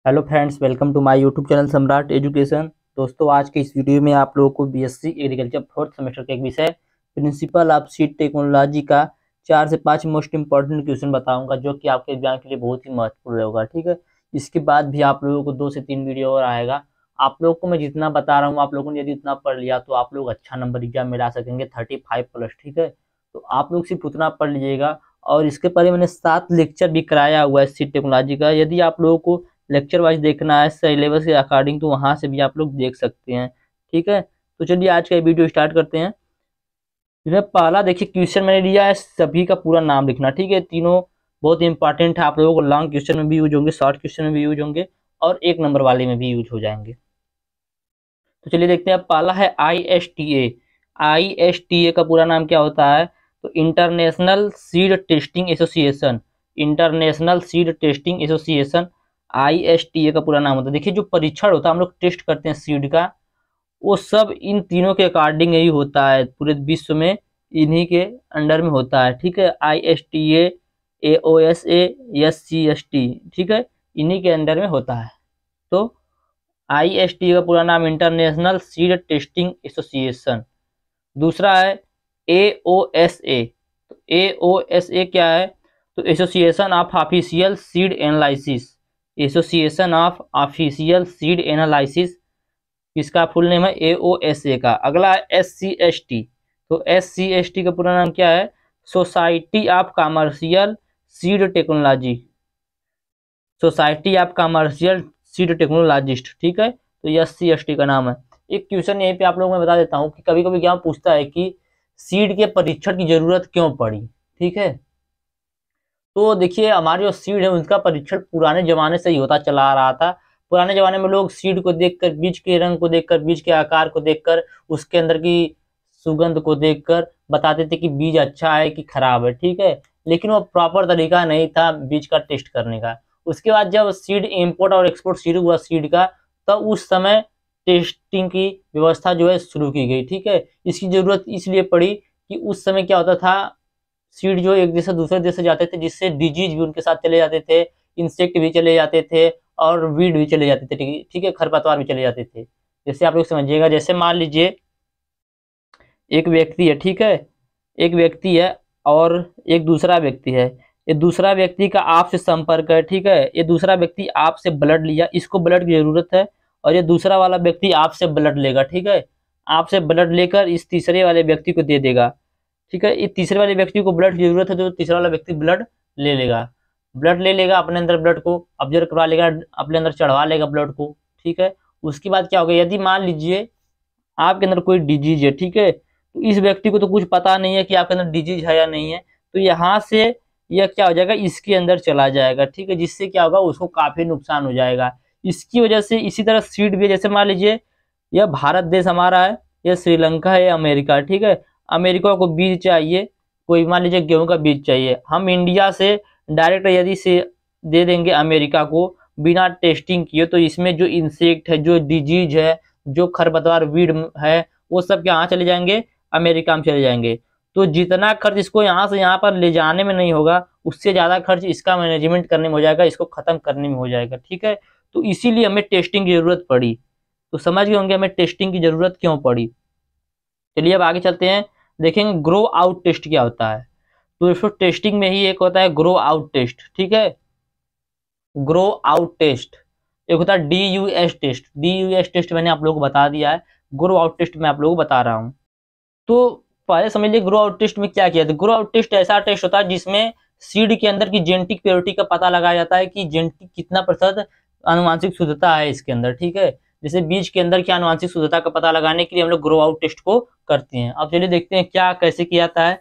Hello friends, welcome to my YouTube channel Samrat education. दोस्तों, आज के इस वीडियो में आप लोगों को बीएससी एग्रीकल्चर फोर्थ सेमेस्टर का एक विषय प्रिंसिपल ऑफ सीड टेक्नोलॉजी का 4 से 5 मोस्ट इंपॉर्टेंट क्वेश्चन बताऊंगा, जो कि आपके एग्जाम के लिए बहुत ही महत्वपूर्ण होगा। ठीक है, इसके बाद भी आप लोगों को 2 से 3 वीडियो और आएगा। आप लोगों को मैं जितना बता रहा हूँ, आप लोगों ने यदि उतना पढ़ लिया तो आप लोग अच्छा नंबर एग्जाम में ला सकेंगे 35+। ठीक है, तो आप लोग सिर्फ उतना पढ़ लीजिएगा। और इसके पहले मैंने 7 लेक्चर भी कराया हुआ है सीड टेक्नोलॉजी का। यदि आप लोगों को लेक्चर वाइज देखना है सिलेबस के अकॉर्डिंग, तो वहां से भी आप लोग देख सकते हैं। ठीक है, तो चलिए आज का वीडियो स्टार्ट करते हैं। इसमें पहला देखिए क्वेश्चन मैंने लिया है, सभी का पूरा नाम लिखना। ठीक है, तीनों बहुत इंपॉर्टेंट है। आप लोगों को लॉन्ग क्वेश्चन में भी यूज होंगे, शॉर्ट क्वेश्चन में भी यूज होंगे और 1 नंबर वाले में भी यूज हो जाएंगे। तो चलिए देखते हैं। पहला है ISTA। ISTA का पूरा नाम क्या होता है? तो international seed testing association. International seed testing association ISTA का पूरा नाम होता है। देखिए, जो परीक्षण होता है, हम लोग टेस्ट करते हैं सीड का, वो सब इन तीनों के अकॉर्डिंग ही होता है। पूरे विश्व में इन्हीं के अंडर में होता है। ठीक है, ISTA, AOSA, SCST, ठीक है, इन्हीं के अंडर में होता है। तो ISTA का पूरा नाम इंटरनेशनल सीड टेस्टिंग एसोसिएशन। दूसरा है AOSA। तो AOSA क्या है? तो association of official seed analysis. Association of official seed analysis, इसका फुल नेम है AOSA का। अगला है SCST। तो SCST का पूरा नाम क्या है? Society of commercial seed technology. Society of commercial seed technologist. ठीक है, तो ये SCST का नाम है। एक क्वेश्चन यहीं पे आप लोगों को मैं बता देता हूँ कि कभी कभी क्या पूछता है कि सीड के परीक्षण की जरूरत क्यों पड़ी। ठीक है, तो देखिए, हमारे जो सीड है उसका परीक्षण पुराने जमाने से ही होता चला आ रहा था। पुराने जमाने में लोग सीड को देखकर, बीज के रंग को देखकर, बीज के आकार को देखकर, उसके अंदर की सुगंध को देखकर बताते थे कि बीज अच्छा है कि खराब है। ठीक है, लेकिन वो प्रॉपर तरीका नहीं था बीज का टेस्ट करने का। उसके बाद जब सीड इंपोर्ट और एक्सपोर्ट शुरू हुआ सीड का, तब उस समय टेस्टिंग की व्यवस्था जो है शुरू की गई। ठीक है, इसकी जरूरत इसलिए पड़ी कि उस समय क्या होता था, सीड जो एक देश से दूसरे देश से जाते थे, जिससे डिजीज भी उनके साथ चले जाते थे, इंसेक्ट भी चले जाते थे और वीड भी चले जाते थे। ठीक है, खरपतवार भी चले जाते थे। जैसे आप लोग समझिएगा, जैसे मान लीजिए एक व्यक्ति है। ठीक है, एक व्यक्ति है और एक दूसरा व्यक्ति है। ये दूसरा व्यक्ति का आपसे संपर्क है। ठीक है, ये दूसरा व्यक्ति आपसे ब्लड लिया, इसको ब्लड की जरूरत है, और ये दूसरा वाला व्यक्ति आपसे ब्लड लेगा। ठीक है, आपसे ब्लड लेकर इस तीसरे वाले व्यक्ति को दे देगा। ठीक है, इस तीसरे वाले व्यक्ति को ब्लड की जरूरत है, तो तीसरा वाला व्यक्ति ब्लड ले लेगा। ब्लड ले लेगा, अपने अंदर ब्लड को ऑब्जर्व करवा लेगा, अपने अंदर चढ़वा लेगा ब्लड को। ठीक है, उसके बाद क्या होगा, यदि मान लीजिए आपके अंदर कोई डिजीज है। ठीक है, तो इस व्यक्ति को तो कुछ पता नहीं है कि आपके अंदर डिजीज है या नहीं है, तो यहाँ से यह क्या हो जाएगा, इसके अंदर चला जाएगा। ठीक है, जिससे क्या होगा, उसको काफी नुकसान हो जाएगा। इसकी वजह से इसी तरह सीड भी, जैसे मान लीजिए यह भारत देश हमारा है, यह श्रीलंका है, अमेरिका। ठीक है, अमेरिका को बीज चाहिए, कोई मान लीजिए गेहूं का बीज चाहिए, हम इंडिया से डायरेक्ट यदि से दे देंगे अमेरिका को बिना टेस्टिंग किए, तो इसमें जो इंसेक्ट है, जो डिजीज है, जो खरपतवार वीड है, वो सब यहाँ चले जाएंगे, अमेरिका में चले जाएंगे। तो जितना खर्च इसको यहाँ से यहाँ पर ले जाने में नहीं होगा, उससे ज्यादा खर्च इसका मैनेजमेंट करने में हो जाएगा, इसको खत्म करने में हो जाएगा। ठीक है, तो इसीलिए हमें टेस्टिंग की जरूरत पड़ी। तो समझ गए होंगे हमें टेस्टिंग की जरूरत क्यों पड़ी। चलिए अब आगे चलते हैं, देखेंगे ग्रो आउट टेस्ट क्या होता है। तो इसको टेस्टिंग में ही एक होता है ग्रो आउट टेस्ट। ठीक है, ग्रो आउट टेस्ट एक होता है DUS टेस्ट। DUS टेस्ट मैंने आप लोगों को बता दिया है, ग्रो आउट टेस्ट मैं आप लोगों को बता रहा हूँ। तो पहले समझ लीजिए ग्रो आउट टेस्ट में क्या किया था। ग्रो आउट टेस्ट ऐसा टेस्ट होता है जिसमें सीड के अंदर की जेनेटिक प्योरिटी का पता लगाया जाता है कि जेनेटिक कितना प्रतिशत आनुवांशिक शुद्धता है इसके अंदर। ठीक है, जैसे बीज के अंदर क्या आनुवांशिक शुद्धता का पता लगाने के लिए हम लोग ग्रो आउट टेस्ट को करते हैं। अब चलिए देखते हैं क्या कैसे किया जाता है।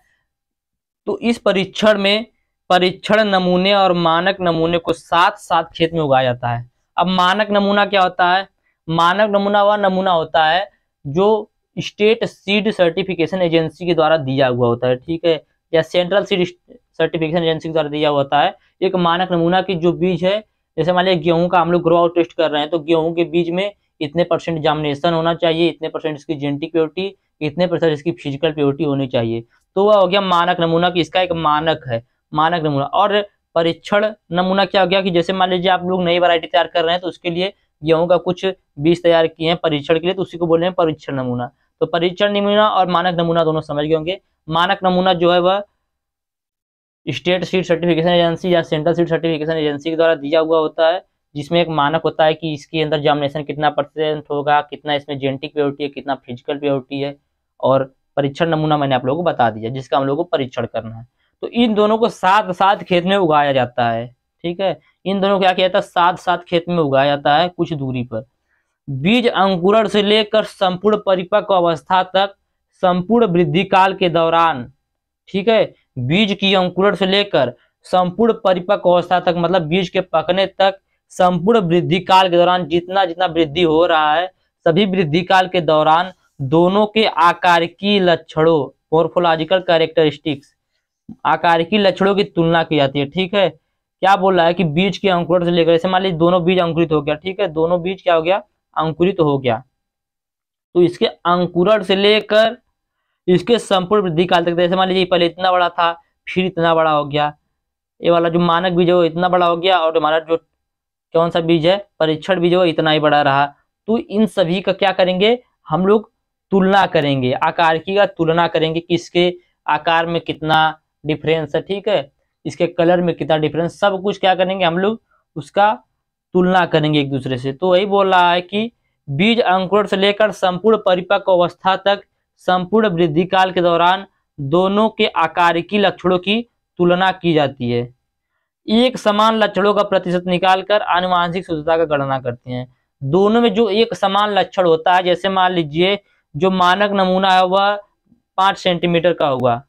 तो इस परीक्षण में परीक्षण नमूने और मानक नमूने को साथ साथ खेत में उगाया जाता है। अब मानक नमूना क्या होता है? मानक नमूना वह नमूना होता है जो स्टेट सीड सर्टिफिकेशन एजेंसी के द्वारा दिया हुआ होता है। ठीक है, या सेंट्रल सीड सर्टिफिकेशन एजेंसी के द्वारा दिया हुआ होता है एक मानक नमूना की जो बीज है। जैसे मान लिया गेहूं का हम लोग ग्रो आउट टेस्ट कर रहे हैं, तो गेहूं के बीज में इतने % जामिनेशन होना चाहिए, इतने % इसकी जेनेटिक प्योरिटी, इतने % इसकी फिजिकल प्योरिटी होनी चाहिए। तो वह हो गया मानक नमूना की, इसका एक मानक है, मानक नमूना। और परीक्षण नमूना क्या हो गया कि जैसे मान लीजिए आप लोग नई वैरायटी तैयार कर रहे हैं तो उसके लिए गेहूं का कुछ बीज तैयार किए हैं परीक्षण के लिए, तो उसी को बोल रहे हैं परीक्षण नमूना। तो परीक्षण नमूना और मानक नमूना दोनों समझ गए होंगे। मानक नमूना जो है वह स्टेट सीड सर्टिफिकेशन एजेंसी या सेंट्रल सीड सर्टिफिकेशन एजेंसी के द्वारा दिया हुआ होता है, जिसमें एक मानक होता है कि इसके अंदर जर्मिनेशन कितना % होगा, कितना इसमें जेनेटिक प्योरिटी है, कितना फिजिकल प्योरिटी है। और परीक्षण नमूना मैंने आप लोगों को बता दिया जिसका हम लोग को परीक्षण करना है। तो इन दोनों को साथ साथ खेत में उगाया जाता है, ठीक है। इन दोनों को क्या किया जाता है, साथ साथ खेत में उगाया जाता है कुछ दूरी पर। बीज अंकुरण से लेकर संपूर्ण परिपक्व अवस्था तक संपूर्ण वृद्धि काल के दौरान, ठीक है, बीज की अंकुरण से लेकर संपूर्ण परिपक्व अवस्था तक मतलब बीज के पकने तक संपूर्ण वृद्धि काल के दौरान जितना जितना वृद्धि हो रहा है, सभी वृद्धि काल के दौरान दोनों के आकारिकी लक्षणों, मोर्फोलॉजिकल कैरेक्टरिस्टिक्स, आकारिकी लक्षणों की तुलना की जाती है, ठीक है। क्या बोल रहा है कि बीज के अंकुरण से लेकर, जैसे मान लीजिए दोनों बीज अंकुरित हो गया, ठीक है, दोनों बीज क्या हो गया, अंकुरित हो गया, तो इसके अंकुरण से लेकर इसके संपूर्ण वृद्धि काल तक, जैसे मान लीजिए पहले इतना बड़ा था फिर इतना बड़ा हो गया, ये वाला जो मानक बीज है वो इतना बड़ा हो गया, और हमारा जो कौन सा बीज है परीक्षण बीज है वो इतना ही बड़ा रहा। तो इन सभी का क्या करेंगे हम लोग, तुलना करेंगे, आकारिकी का तुलना करेंगे कि इसके आकार में कितना डिफरेंस है, ठीक है, इसके कलर में कितना डिफरेंस, सब कुछ क्या करेंगे हम लोग उसका तुलना करेंगे एक दूसरे से। तो वही बोल रहा है कि बीज अंकुरण से लेकर संपूर्ण परिपक्व अवस्था तक संपूर्ण वृद्धि काल के दौरान दोनों के आकारिकी लक्षणों की तुलना की जाती है। एक समान लक्षणों का प्रतिशत निकालकर आनुवांशिक शुद्धता का गणना करते हैं। दोनों में जो एक समान लक्षण होता है, जैसे मान लीजिए जो मानक नमूना है वह 5 सेंटीमीटर का होगा,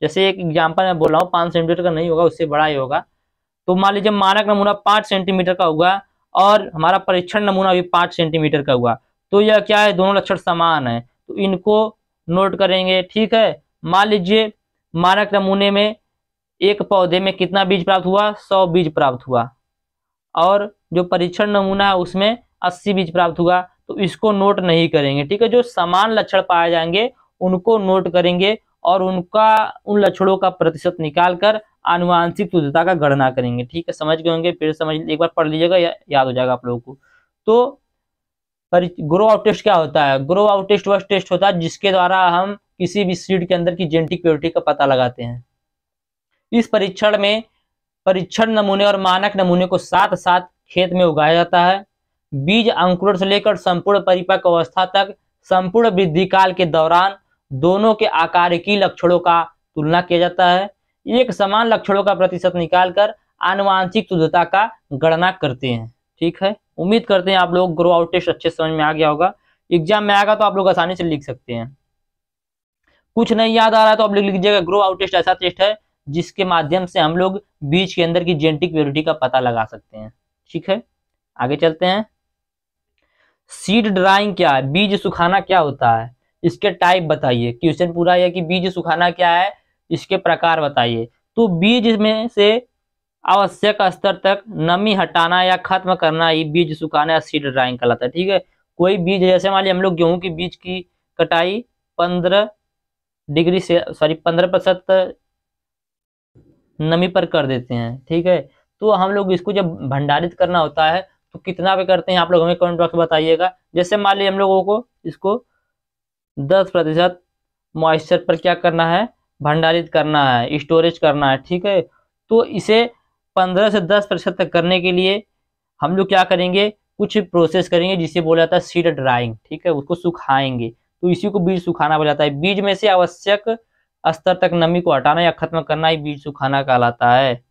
जैसे एक एग्जाम्पल मैं बोल रहा हूँ 5 सेंटीमीटर का नहीं होगा, उससे बड़ा ही होगा। तो मान लीजिए मानक नमूना 5 सेंटीमीटर का होगा और हमारा परीक्षण नमूना भी 5 सेंटीमीटर का हुआ, तो यह क्या है, दोनों लक्षण समान है, तो इनको नोट करेंगे, ठीक है। मान लीजिए मानक नमूने में एक पौधे में कितना बीज प्राप्त हुआ, 100 बीज प्राप्त हुआ, और जो परीक्षण नमूना है उसमें 80 बीज प्राप्त हुआ, तो इसको नोट नहीं करेंगे, ठीक है। जो समान लक्षण पाए जाएंगे उनको नोट करेंगे और उनका उन लक्षणों का प्रतिशत निकालकर आनुवांशिक शुद्धता का गणना करेंगे, ठीक है। समझ गए होंगे, फिर समझ एक बार पढ़ लीजिएगा, याद हो जाएगा आप लोगों को। तो ग्रो आउट टेस्ट क्या होता है, ग्रो आउट टेस्ट वह टेस्ट होता है जिसके द्वारा हम किसी भी सीड के अंदर की जेनेटिक प्योरिटी का पता लगाते हैं। इस परीक्षण में परीक्षण नमूने और मानक नमूने को साथ साथ खेत में उगाया जाता है। बीज अंकुरण से लेकर संपूर्ण परिपक्व अवस्था तक संपूर्ण वृद्धि काल के दौरान दोनों के आकारिकी लक्षणों का तुलना किया जाता है। एक समान लक्षणों का प्रतिशत निकालकर आनुवांशिक शुद्धता का गणना करते हैं, ठीक है। उम्मीद करते हैं आप लोग ग्रो आउट टेस्ट अच्छे समझ में आ गया होगा। एग्जाम में आएगा तो आप लोग आसानी से लिख सकते हैं। कुछ नहीं याद आ रहा है तो आप लिख लीजिएगा, ग्रो आउट टेस्ट ऐसा टेस्ट है जिसके माध्यम से हम लोग बीज के अंदर की जेनेटिक प्योरिटी का पता लगा सकते हैं, ठीक है। आगे चलते हैं। सीड ड्राइंग क्या है, बीज सुखाना क्या होता है, इसके टाइप बताइए। क्वेश्चन पूरा है कि बीज सुखाना क्या है, इसके प्रकार बताइए। तो बीज में से आवश्यक स्तर तक नमी हटाना या खत्म करना ही बीज सुखाना या सीड ड्राइंग कहलाता है, ठीक है। कोई बीज, जैसे मान लीजिए हम लोग गेहूं की बीज की कटाई 15% नमी पर कर देते हैं, ठीक है। तो हम लोग इसको जब भंडारित करना होता है तो कितना पे करते हैं आप लोग हमें कमेंट बॉक्स में बताइएगा। जैसे मान लीजिए हम लोगों को इसको 10% मॉइस्चर पर क्या करना है, भंडारित करना है, स्टोरेज करना है, ठीक है। तो इसे 15 से 10% तक करने के लिए हम लोग क्या करेंगे, कुछ प्रोसेस करेंगे जिसे बोला जाता है सीड ड्राइंग, ठीक है। उसको सुखाएंगे, तो इसी को बीज सुखाना बोला जाता है। बीज में से आवश्यक स्तर तक नमी को हटाना या खत्म करना ही बीज सुखाना कहलाता है।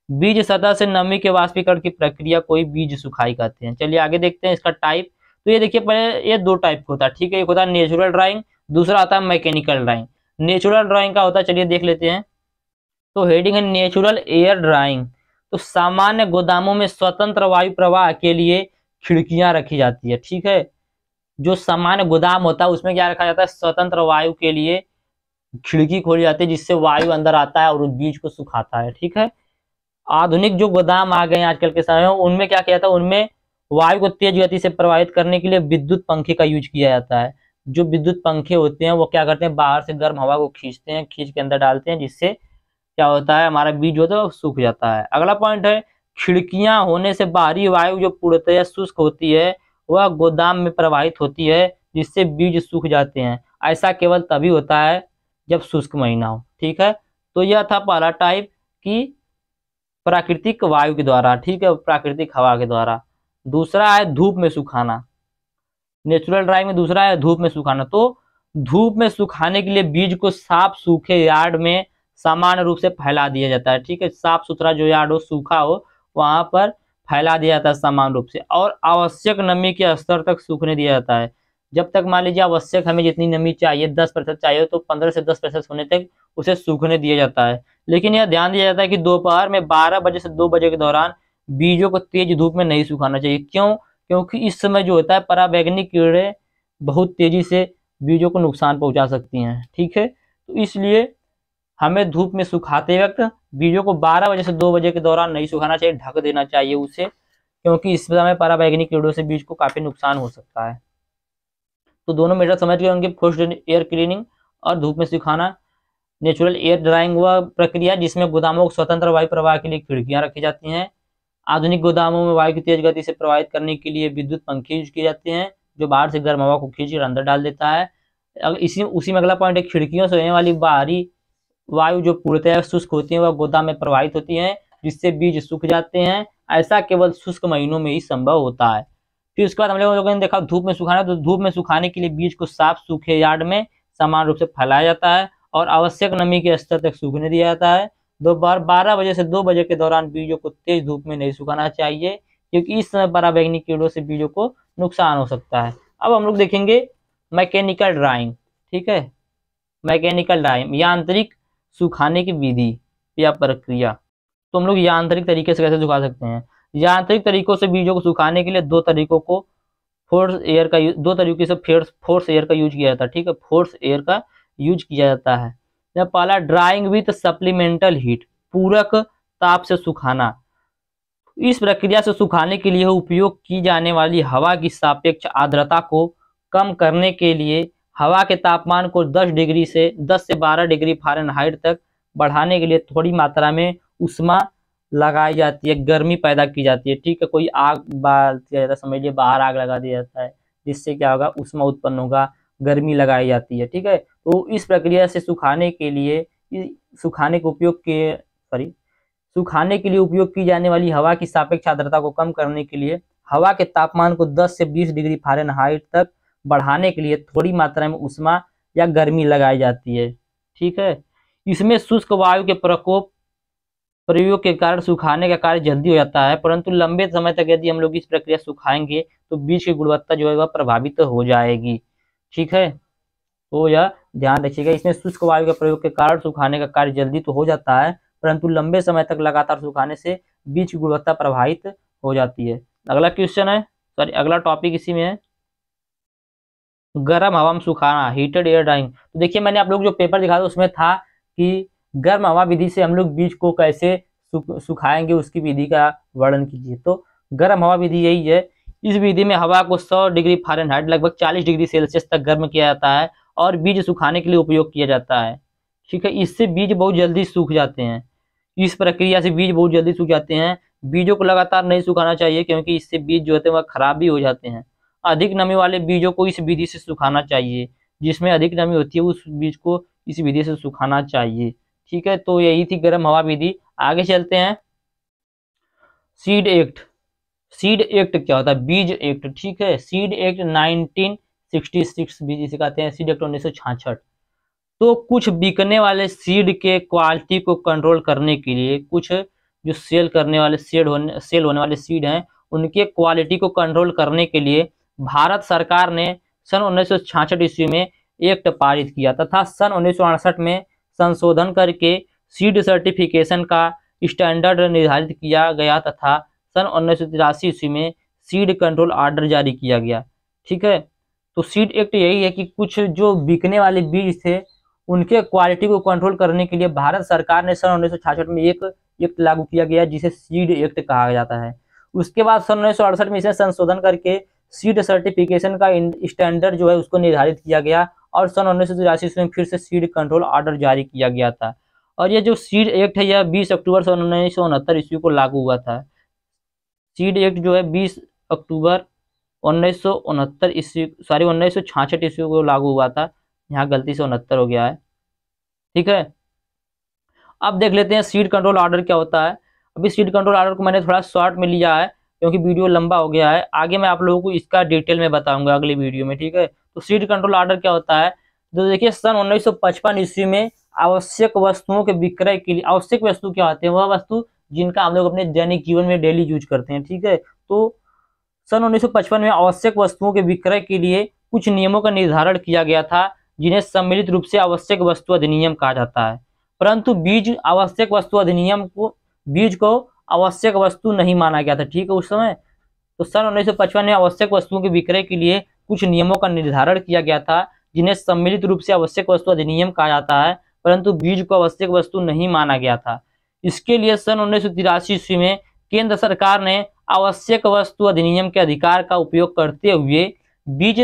बीज सतह से नमी के वाष्पीकरण की प्रक्रिया को ही बीज सुखाई कहते हैं। चलिए आगे देखते हैं इसका टाइप। तो ये देखिए, पहले ये 2 टाइप का होता है, ठीक है। एक होता है नेचुरल ड्राइंग, दूसरा आता है मैकेनिकल ड्राइंग। नेचुरल ड्राइंग का होता है, चलिए देख लेते हैं। तो हेडिंग है नेचुरल एयर ड्राइंग। तो सामान्य गोदामों में स्वतंत्र वायु प्रवाह के लिए खिड़कियां रखी जाती है, ठीक है। जो सामान्य गोदाम होता है उसमें क्या रखा जाता है, स्वतंत्र वायु के लिए खिड़की खोली जाती है जिससे वायु अंदर आता है और उस बीज को सुखाता है, ठीक है। आधुनिक जो गोदाम आ गए हैं आजकल के समय में, उनमें क्या किया जाता है, उनमें वायु को तेज गति से प्रवाहित करने के लिए विद्युत पंखे का यूज किया जाता है। जो विद्युत पंखे होते हैं वो क्या करते हैं, बाहर से गर्म हवा को खींचते हैं, खींच के अंदर डालते हैं, जिससे क्या होता है, हमारा बीज जो होता है वो सूख जाता है। अगला पॉइंट है, खिड़कियां होने से बाहरी वायु जो पूर्णतः शुष्क होती है वह गोदाम में प्रवाहित होती है, जिससे बीज सूख जाते हैं। ऐसा केवल तभी होता है जब शुष्क महीना हो। ठीक है, तो यह था पहला टाइप कि प्राकृतिक वायु के द्वारा, ठीक है, प्राकृतिक हवा के द्वारा। दूसरा है धूप में सुखाना, नेचुरल ड्राइंग में दूसरा है धूप में सुखाना। तो धूप में सुखाने के लिए बीज को साफ सूखे यार्ड में सामान्य रूप से फैला दिया जाता है। ठीक है, साफ सुथरा जो यार्ड हो, सूखा हो, वहां पर फैला दिया जाता है सामान्य रूप से, और आवश्यक नमी के स्तर तक सूखने दिया जाता है। जब तक मान लीजिए आवश्यक हमें जितनी नमी चाहिए 10% चाहिए, तो 15 से 10% होने तक उसे सूखने दिया जाता है। लेकिन यह ध्यान दिया जाता है कि दोपहर में 12 बजे से 2 बजे के दौरान बीजों को तेज धूप में नहीं सुखाना चाहिए। क्यों? क्योंकि इस समय जो होता है पराबैंगनी कीड़े बहुत तेजी से बीजों को नुकसान पहुंचा सकती हैं। ठीक है, तो इसलिए हमें धूप में सुखाते वक्त बीजों को 12 बजे से 2 बजे के दौरान नहीं सुखाना चाहिए, ढक देना चाहिए उसे, क्योंकि इस समय पराबैंगनी कीड़ों से बीज को काफी नुकसान हो सकता है। तो दोनों मेथड समझ गए होंगे, फोर्स्ड एयर क्लीनिंग और धूप में सुखाना। नेचुरल एयर ड्राइंग वह प्रक्रिया जिसमें गोदामों को स्वतंत्र वायु प्रवाह के लिए खिड़कियां रखी जाती हैं। आधुनिक गोदामों में वायु की तेज गति से प्रवाहित करने के लिए विद्युत पंखे यूज किए जाते हैं, जो बाहर से गर्म हवा को खींचकर अंदर डाल देता है। उसी में अगला पॉइंट है, खिड़कियों से होने वाली बाहरी वायु जो पूर्णतः शुष्क होती है वह गोदाम में प्रवाहित होती है, जिससे बीज सूख जाते हैं। ऐसा केवल शुष्क महीनों में ही संभव होता है। फिर उसके बाद हम लोगों ने देखा धूप में सुखाना। तो धूप में सुखाने के लिए बीज को साफ सूखे यार्ड में समान रूप से फैलाया जाता है और आवश्यक नमी के स्तर तक सूखने दिया जाता है। दोपहर 12 बजे से 2 बजे के दौरान बीजों को तेज धूप में नहीं सुखाना चाहिए, क्योंकि इस समय पराबैंगनी कीड़ों से बीजों को नुकसान हो सकता है। अब हम लोग देखेंगे मैकेनिकल ड्राइंग। ठीक है, मैकेनिकल ड्राइंग यांत्रिक सुखाने की विधि या प्रक्रिया। तो हम लोग यांत्रिक तरीके से कैसे सुखा सकते हैं? यांत्रिक तरीकों से बीजों को सुखाने के लिए दो तरीके से फोर्स एयर का यूज किया जाता है। ठीक है, फोर्स एयर का यूज किया जाता है। पहला, ड्राइंग विथ सप्लीमेंटल हीट, पूरक ताप से सुखाना। इस प्रक्रिया से सुखाने के लिए उपयोग की जाने वाली हवा की सापेक्ष आर्द्रता को कम करने के लिए हवा के तापमान को 10 से 12 डिग्री फ़ारेनहाइट तक बढ़ाने के लिए थोड़ी मात्रा में उष्मा लगाई जाती है, गर्मी पैदा की जाती है। ठीक है, कोई आग बाल दिया जाता है, समझ लीजिए बाहर आग लगा दिया जाता है, जिससे क्या होगा, उष्मा उत्पन्न होगा, गर्मी लगाई जाती है। ठीक है, तो इस प्रक्रिया से सुखाने के लिए उपयोग की जाने वाली हवा की सापेक्ष आर्द्रता को कम करने के लिए हवा के तापमान को 10 से 20 डिग्री फ़ारेनहाइट तक बढ़ाने के लिए थोड़ी मात्रा में उष्मा या गर्मी लगाई जाती है। ठीक है, इसमें शुष्क वायु के प्रयोग के कारण सुखाने का कार्य जल्दी हो जाता है, परंतु लंबे समय तक यदि हम लोग इस प्रक्रिया सुखाएंगे तो बीज की गुणवत्ता जो है वह प्रभावित हो जाएगी। ठीक है, तो यह ध्यान रखिएगा, इसमें शुष्क वायु के प्रयोग के कारण सुखाने का कार्य जल्दी तो हो जाता है, परंतु लंबे समय तक लगातार सुखाने से बीज की गुणवत्ता प्रभावित हो जाती है। अगला क्वेश्चन है, अगला टॉपिक इसी में है, गर्म हवा में सुखाना, हीटेड एयर ड्राइंग। तो देखिए मैंने आप लोग जो पेपर दिखा था उसमें था कि गर्म हवा विधि से हम लोग बीज को कैसे सुखाएंगे, उसकी विधि का वर्णन कीजिए। तो गर्म हवा विधि यही है, इस विधि में हवा को 100 डिग्री फ़ारेनहाइट लगभग 40 डिग्री सेल्सियस तक गर्म किया जाता है और बीज सुखाने के लिए उपयोग किया जाता है। ठीक है, इससे बीज बहुत जल्दी सूख जाते हैं। इस प्रक्रिया से बीज बहुत जल्दी सूख जाते हैं। बीजों को लगातार नहीं सुखाना चाहिए, क्योंकि इससे बीज जो होते हैं वह खराब भी हो जाते हैं। अधिक नमी वाले बीजों को इस विधि से सुखाना चाहिए, जिसमें अधिक नमी होती है उस बीज को इस विधि से सुखाना चाहिए। ठीक है, तो यही थी गर्म हवा विधि। आगे चलते हैं, सीड एक्ट। सीड एक्ट क्या होता है? बीज एक्ट। ठीक है, सीड एक्ट 1966 बीज सिखाते हैं, सीड एक्ट 1966। तो कुछ बिकने वाले सीड के क्वालिटी को कंट्रोल करने के लिए, कुछ जो सेल होने वाले सीड हैं उनके क्वालिटी को कंट्रोल करने के लिए भारत सरकार ने सन 1966 ईस्वी में एक्ट पारित किया तथा सन 1968 में संशोधन करके सीड सर्टिफिकेशन का स्टैंडर्ड निर्धारित किया गया तथा सन 1983 ईस्वी में सीड कंट्रोल ऑर्डर जारी किया गया। ठीक है, तो सीड एक्ट यही है कि कुछ जो बिकने वाले बीज थे उनके क्वालिटी को कंट्रोल करने के लिए भारत सरकार ने सन 1966 में एक एक्ट लागू किया गया, जिसे सीड एक्ट कहा जाता है। उसके बाद सन 1968 में इसे संशोधन करके सीड सर्टिफिकेशन का स्टैंडर्ड जो है उसको निर्धारित किया गया और सन 1983 में फिर से सीड कंट्रोल ऑर्डर जारी किया गया था। और ये जो सीड एक्ट है यह 20 अक्टूबर 1969 ईस्वी को लागू हुआ था। सीड एक्ट जो है 20 अक्टूबर 1969 ईस्वी, सॉरी 1966 ईस्वी को लागू हुआ था। यहाँ गलती से 69 हो गया है, ठीक है। अब देख लेते हैं सीड कंट्रोल ऑर्डर क्या होता है। अभी सीड कंट्रोल ऑर्डर को मैंने थोड़ा शॉर्ट में लिया है क्योंकि वीडियो लंबा हो गया है। आगे मैं आप लोगों को इसका डिटेल में बताऊंगा अगली वीडियो में, ठीक है। तो सीड कंट्रोल ऑर्डर क्या होता है, तो देखिए सन 1955 ईस्वी में आवश्यक वस्तुओं के विक्रय के लिए, आवश्यक वस्तु क्या होते हैं, वह वस्तु जिनका हम लोग अपने दैनिक जीवन में डेली यूज करते हैं, ठीक है। तो सन 1955 में आवश्यक वस्तुओं के विक्रय के लिए कुछ नियमों का निर्धारण किया गया था, जिन्हें सम्मिलित रूप से आवश्यक वस्तु अधिनियम कहा जाता है। परंतु बीज आवश्यक वस्तु अधिनियम को, बीज को आवश्यक वस्तु नहीं माना गया था, ठीक है, उस समय। तो सन 1955 में आवश्यक वस्तुओं के विक्रय के लिए कुछ नियमों का निर्धारण किया गया था, जिन्हें सम्मिलित रूप से आवश्यक वस्तु अधिनियम कहा जाता है, परंतु बीज को आवश्यक वस्तु नहीं माना गया था। इसके लिए सन 1983 ईस्वी में केंद्र सरकार ने आवश्यक वस्तु अधिनियम के अधिकार का उपयोग करते हुए बीज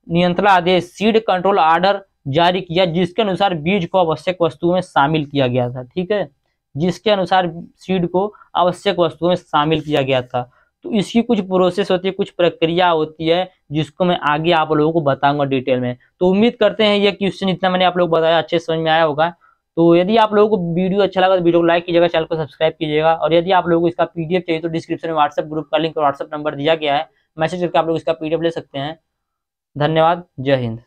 नियंत्रण आदेश, सीड कंट्रोल ऑर्डर जारी किया, जिसके अनुसार बीज को आवश्यक वस्तुओं में शामिल किया गया था, ठीक है। जिसके अनुसार सीड को आवश्यक वस्तुओं में शामिल किया गया था। तो इसकी कुछ प्रोसेस होती है, कुछ प्रक्रिया होती है, जिसको मैं आगे आप लोगों को बताऊंगा डिटेल में। तो उम्मीद करते हैं ये क्वेश्चन इतना मैंने आप लोग बताया अच्छे समझ में आया होगा। तो यदि आप लोगों को वीडियो अच्छा लगा तो वीडियो को लाइक कीजिएगा, चैनल को सब्सक्राइब कीजिएगा। और यदि आप लोगों को इसका पीडीएफ चाहिए तो डिस्क्रिप्शन में व्हाट्सएप ग्रुप का लिंक और व्हाट्सएप नंबर दिया गया है, मैसेज करके आप लोग इसका पीडीएफ ले सकते हैं। धन्यवाद, जय हिंद।